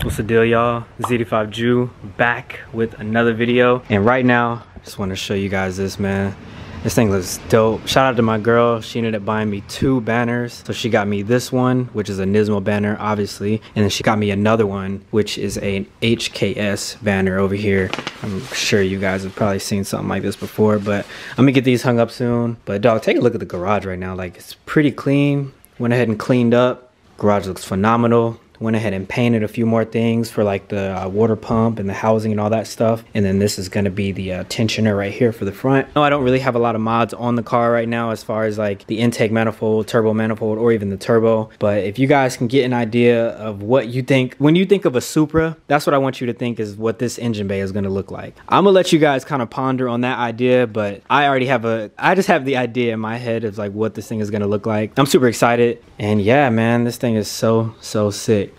What's the deal, y'all? ZD5 Jew back with another video, and right now just want to show you guys this, man. This thing looks dope. Shout out to my girl. She ended up buying me 2 banners. So she got me this one, which is a Nismo banner, obviously. And then she got me another one, which is an HKS banner over here. I'm sure you guys have probably seen something like this before, but I'm gonna get these hung up soon. But dog, take a look at the garage right now. Like, it's pretty clean. Went ahead and cleaned up. Garage looks phenomenal. Went ahead and painted a few more things for like the water pump and the housing and all that stuff. And then this is going to be the tensioner right here for the front. No, I don't really have a lot of mods on the car right now as far as like the intake manifold, turbo manifold, or even the turbo. But if you guys can get an idea of what you think, when you think of a Supra, that's what I want you to think is what this engine bay is going to look like. I'm going to let you guys kind of ponder on that idea, but I just have the idea in my head of like what this thing is going to look like. I'm super excited. And yeah, man, this thing is so sick.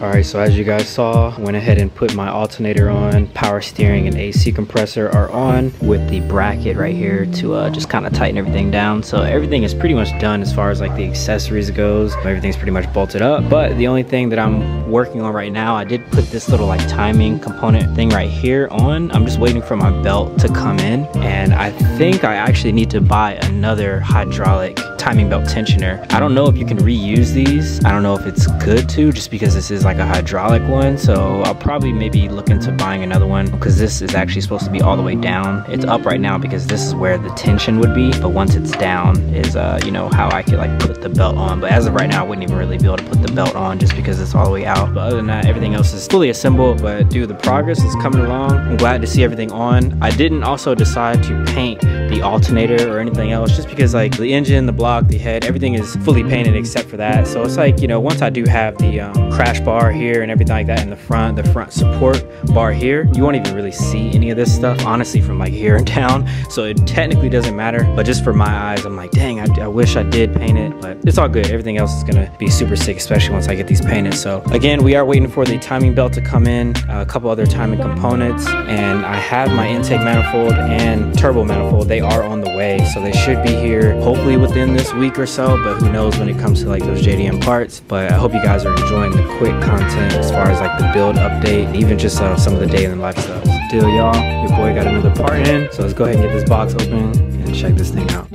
Alright, so as you guys saw, went ahead and put my alternator on, power steering and AC compressor are on with the bracket right here to just kind of tighten everything down. So everything is pretty much done as far as like the accessories goes. Everything's pretty much bolted up, but the only thing that I'm working on right now, I did put this little like timing component thing right here on. I'm just waiting for my belt to come in, and I think I actually need to buy another hydraulic timing belt tensioner. I don't know if you can reuse these. I don't know if it's good to, just because this is like a hydraulic one. So I'll probably maybe look into buying another one, because this is actually supposed to be all the way down. It's up right now because this is where the tension would be, but once it's down is you know, how I could like put the belt on. But as of right now, I wouldn't even really be able to put the belt on just because it's all the way out. But other than that, everything else is fully assembled. But dude, the progress is coming along. I'm glad to see everything on. I didn't also decide to paint the alternator or anything else, just because like the engine, the block, the head, everything is fully painted except for that. So it's like, you know, once I do have the crash bar here and everything like that in the front support bar here, you won't even really see any of this stuff honestly from like here and down. So it technically doesn't matter, but just for my eyes, I'm like, dang, I wish I did paint it, but it's all good. Everything else is gonna be super sick, especially once I get these painted. So again, we are waiting for the timing belt to come in, a couple other timing components, and I have my intake manifold and turbo manifold. They are on the way, so they should be here hopefully within this week or so, but who knows when it comes to like those JDM parts. But I hope you guys are enjoying the quick content as far as like the build update, even just some of the day in the lifestyle. Deal, y'all, your boy got another part in, so let's go ahead and get this box open and check this thing out.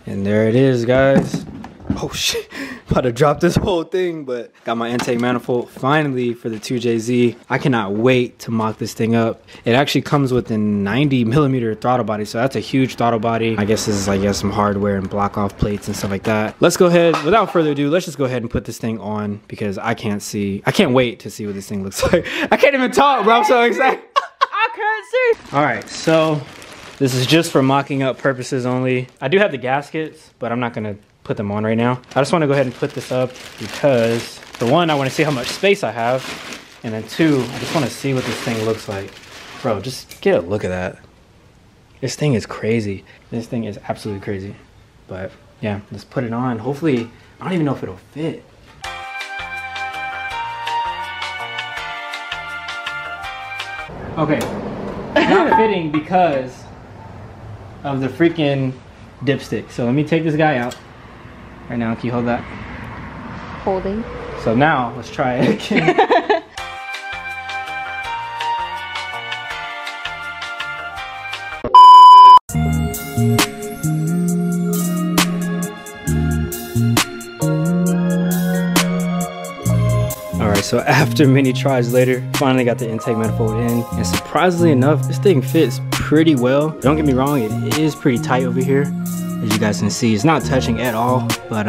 And there it is, guys. Oh shit, about to drop this whole thing, but got my intake manifold finally for the 2JZ. I cannot wait to mock this thing up. It actually comes with a 90mm throttle body, so that's a huge throttle body. I guess this is like some hardware and block off plates and stuff like that. Let's go ahead, without further ado, let's just go ahead and put this thing on, because I can't wait to see what this thing looks like. I can't even talk, bro, I'm so excited. I can't see. All right, so this is just for mocking up purposes only. I do have the gaskets, but I'm not gonna put them on right now. I just want to go ahead and put this up because, for one, I want to see how much space I have, and then 2, I just want to see what this thing looks like. Bro, just get a look at that. This thing is crazy. This thing is absolutely crazy. But yeah, let's put it on. Hopefully, I don't even know if it'll fit. Okay, it's not fitting because of the freaking dipstick. So let me take this guy out. Right now, can you hold that? Holding. So now, let's try it again. Alright, so after many tries later, finally got the intake manifold in, and surprisingly enough, this thing fits pretty well. Don't get me wrong, it is pretty tight over here, As you guys can see, it's not touching at all, but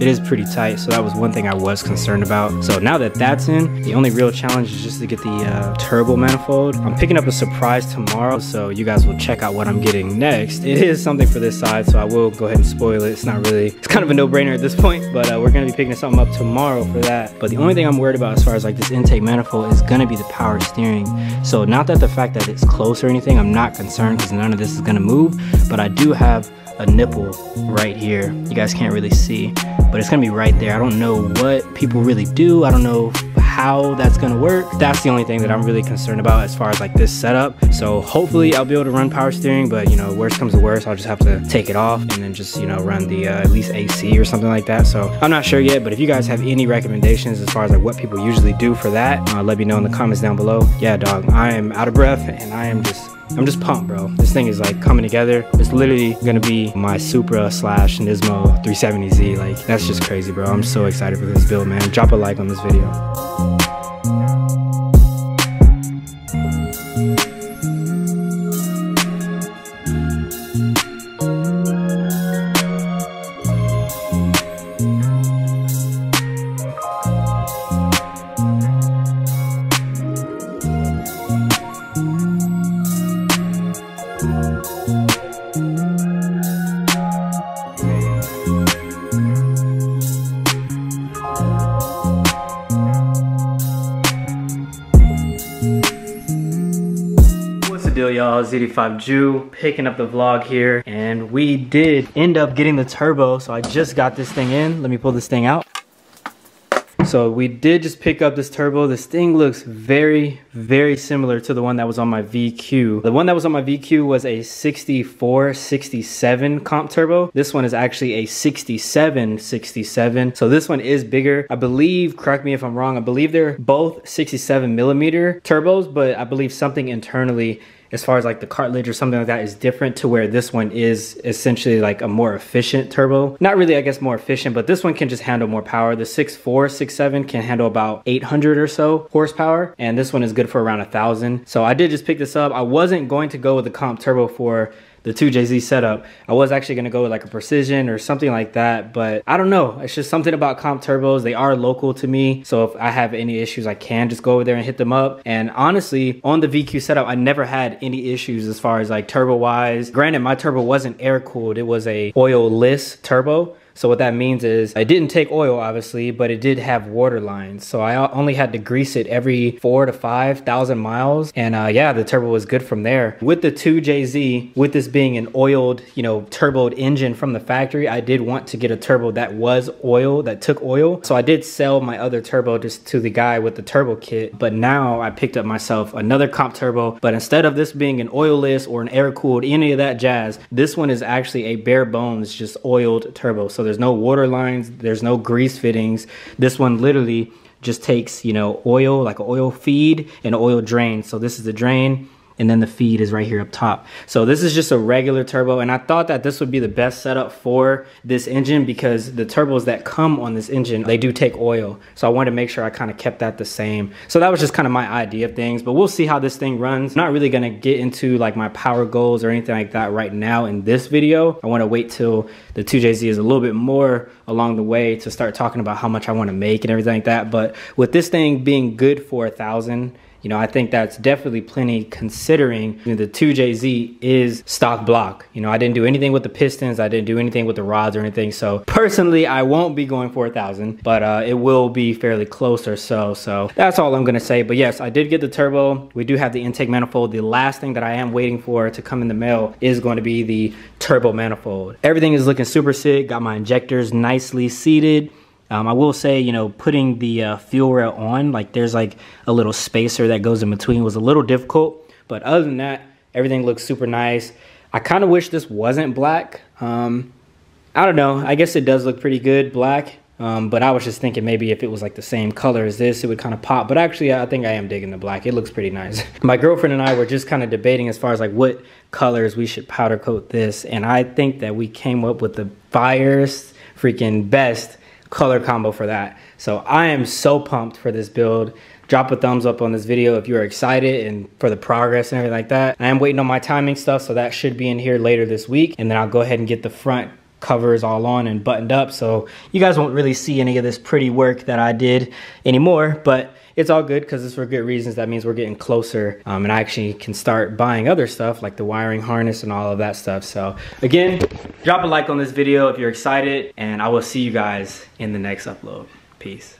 it is pretty tight. So that was one thing I was concerned about. So now that that's in, the only real challenge is just to get the turbo manifold. I'm picking up a surprise tomorrow, so you guys will check out what I'm getting next. It is something for this side, so I will go ahead and spoil it. It's not really, it's kind of a no-brainer at this point, but we're gonna be picking something up tomorrow for that. But the only thing I'm worried about as far as like this intake manifold is gonna be the power steering. So not that the fact that it's close or anything, I'm not concerned because none of this is gonna move, but I do have a nipple right here. You guys can't really see, but it's gonna be right there. I don't know what people really do. I don't know how that's gonna work. That's the only thing that I'm really concerned about as far as like this setup. So hopefully I'll be able to run power steering, but you know, worst comes to worst, I'll just have to take it off and then just, you know, run the at least AC or something like that. So I'm not sure yet, but if you guys have any recommendations as far as like what people usually do for that, let me know in the comments down below. Yeah, dog, I am out of breath and I'm just pumped, bro. This thing is like coming together. It's literally gonna be my Supra / Nismo 370Z. Like, that's just crazy, bro. I'm so excited for this build, man. Drop a like on this video. Deal, y'all. ZD5 Jew picking up the vlog here, and we did end up getting the turbo. So I just got this thing in. Let me pull this thing out. So we did just pick up this turbo. This thing looks very, very similar to the one that was on my VQ. The one that was on my VQ was a 64-67 comp turbo. This one is actually a 67-67. So this one is bigger. I believe, correct me if I'm wrong, I believe they're both 67mm turbos, but I believe something internally as far as like the cartilage or something like that is different to where this one is essentially like a more efficient turbo. Not really, I guess, more efficient, but this one can just handle more power. The 64-67 can handle about 800 or so horsepower, and this one is good for around 1,000. So I did just pick this up. I wasn't going to go with the comp turbo for the 2JZ setup. I was actually gonna go with like a Precision or something like that, but I don't know. It's just something about comp turbos. They are local to me, so if I have any issues, I can just go over there and hit them up. And honestly, on the VQ setup, I never had any issues as far as like turbo wise. Granted, my turbo wasn't air cooled. It was a oil-less turbo. So what that means is I didn't take oil, obviously, but it did have water lines. So I only had to grease it every 4,000 to 5,000 miles. And yeah, the turbo was good from there. With the 2JZ, with this being an oiled, you know, turboed engine from the factory, I did want to get a turbo that was oil, that took oil. So I did sell my other turbo just to the guy with the turbo kit. But now I picked up myself another comp turbo. But instead of this being an oilless or an air cooled, any of that jazz, this one is actually a bare bones, just oiled turbo. So there's no water lines, there's no grease fittings. This one literally just takes, you know, oil, like an oil feed and an oil drain. So this is the drain, and then the feed is right here up top. So this is just a regular turbo, and I thought that this would be the best setup for this engine because the turbos that come on this engine, they do take oil. So I wanted to make sure I kind of kept that the same. So that was just kind of my idea of things, but we'll see how this thing runs. I'm not really gonna get into like my power goals or anything like that right now in this video. I wanna wait till the 2JZ is a little bit more along the way to start talking about how much I wanna make and everything like that. But with this thing being good for 1,000, you know, I think that's definitely plenty considering, you know, the 2JZ is stock block. You know, I didn't do anything with the pistons. I didn't do anything with the rods or anything. So personally, I won't be going for 1,000, but it will be fairly close or so. So that's all I'm gonna say. But yes, I did get the turbo. We do have the intake manifold. The last thing that I am waiting for to come in the mail is going to be the turbo manifold. Everything is looking super sick. Got my injectors nicely seated. I will say, you know, putting the fuel rail on, like there's like a little spacer that goes in between, was a little difficult. But other than that, everything looks super nice. I kind of wish this wasn't black. I don't know. I guess it does look pretty good black. But I was just thinking maybe if it was like the same color as this, it would kind of pop. But actually, I think I am digging the black. It looks pretty nice. My girlfriend and I were just kind of debating as far as like what colors we should powder coat this. And I think that we came up with the firest, freaking best color combo for that. So I am so pumped for this build. Drop a thumbs up on this video if you're excited and for the progress and everything like that. I am waiting on my timing stuff, so that should be in here later this week. And then I'll go ahead and get the front covers all on and buttoned up, so you guys won't really see any of this pretty work that I did anymore, but it's all good because it's for good reasons. That means we're getting closer, and I actually can start buying other stuff like the wiring harness and all of that stuff. So again, drop a like on this video if you're excited, and I will see you guys in the next upload. Peace.